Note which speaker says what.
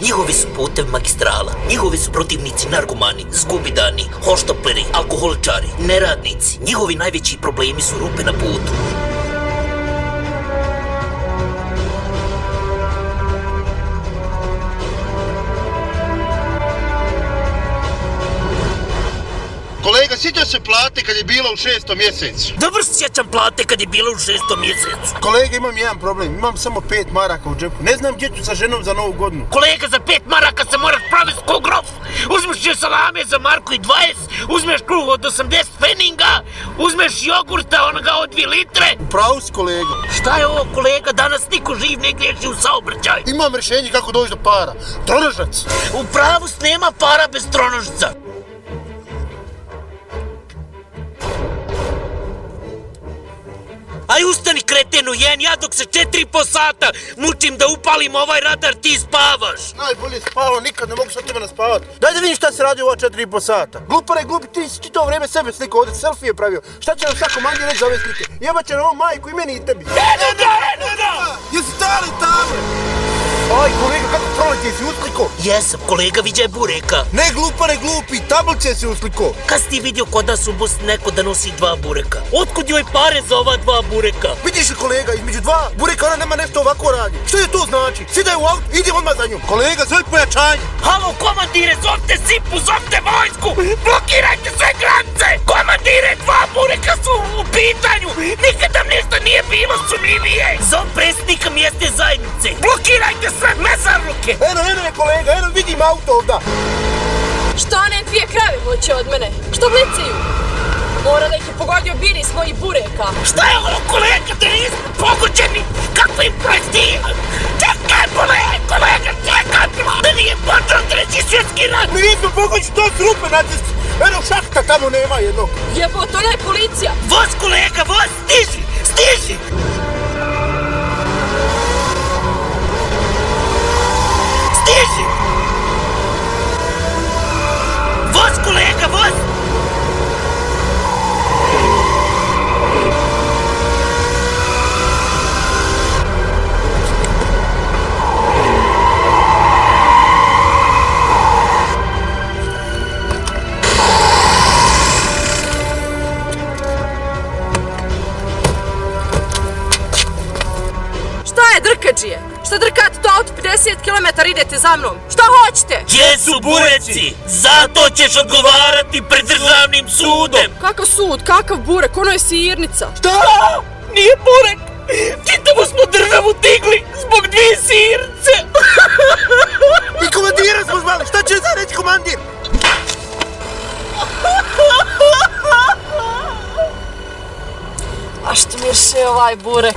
Speaker 1: Njihovi su putevi magistrala, njihovi su protivnici narkomani, zgubidani, hoštapleri, alkoholičari, neradnici. Njihovi najveći problemi su rupe na putu.
Speaker 2: Kolega, sjećaš se plate kad je bila u 6. mjesecu?
Speaker 1: Dobro se sjećam plate kad je bila u 6. mjesecu.
Speaker 2: Kolega, imam jedan problem. Imam samo 5 maraka u džepu. Ne znam gdje ću sa ženom za novu godinu.
Speaker 1: Kolega, za 5 maraka se moraš praviti ko grof. Uzmeš je salame za marku i 20, uzmeš kruh od 80 feninga, uzmeš jogurta onoga od 2 litre.
Speaker 2: Upravo si, kolega.
Speaker 1: Šta je ovo, kolega? Danas niko živ ne griješi u saobraćaj.
Speaker 2: Imam rješenje kako doći do para. Tronožac.
Speaker 1: Upravo nema para bez tronožca. Aj ustani kretenu jen, ja dok se 4,5 sata mučim da upalim ovaj radar, ti spavaš.
Speaker 2: Najbolje spavao, nikad ne mogu sa tebe naspavati. Daj da vidim šta se radi u ova 4,5 sata. Glupare, glupi, ti si čitao vrijeme sebe slikao, ovdje selfie pravio. Šta će nam svako manji reći za ove slike? Jebat će na ovom majku i meni i tebi. Jesi stali tamo? Aj, kolega, kako proletje si usliko?
Speaker 1: Jesam, kolega, viđaj bureka.
Speaker 2: Ne glupare, glupi, tablice si usliko.
Speaker 1: Kad si ti vidio kod nas u Bosni neko da nosi 2 bureka? Otkud joj pare za ova 2 bureka?
Speaker 2: Vidiš li, kolega, između 2 bureka ona nema nešto ovako radi. Što je to znači? Sidaj u auto, idi odmah za njom. Kolega, zove pojačanje.
Speaker 1: Halo, komandire, zovte Sipu, zovte vojsku! Blokirajte sve granice! Komandire, 2 bureka su u pitanju! Nikad nam ništa nije bilo sumljivije! Zov predsjednika mjesne zajednice! Blokirajte sve mezarluke!
Speaker 2: Eno je, kolega, eno vidim auto ovda.
Speaker 3: Što one 2 krave hoće od mene? Što blicaju? Mora da ih je pogodio biris mojih bureka.
Speaker 1: Šta je ovo, kolega, da nismo pogođeni? Kakvi projektili? Čekaj, kolega, čekaj! Da nije počeo 3. svjetski rat!
Speaker 2: Mi nismo pogođeni, to su rupe nacisti. Eno šahta tamo nema jednog.
Speaker 3: Jebote, ona je policija.
Speaker 1: Voz, kolega, voz, stiži! Stiži! Stiži! Voz, kolega, voz!
Speaker 3: Šta je drkađije? Šta drkate to auto 50 km idete za mnom? Šta hoćete?
Speaker 1: Gdje su bureci? Zato ćeš odgovarati pred državnim sudom!
Speaker 3: Kakav sud? Kakav burek? Ono je sirnica.
Speaker 1: Šta? Nije burek! Čitavu smo državu digli zbog 2 sirnice!
Speaker 2: I komandira smo zvali, šta će za reći komandir?
Speaker 3: A što mirše ovaj burek?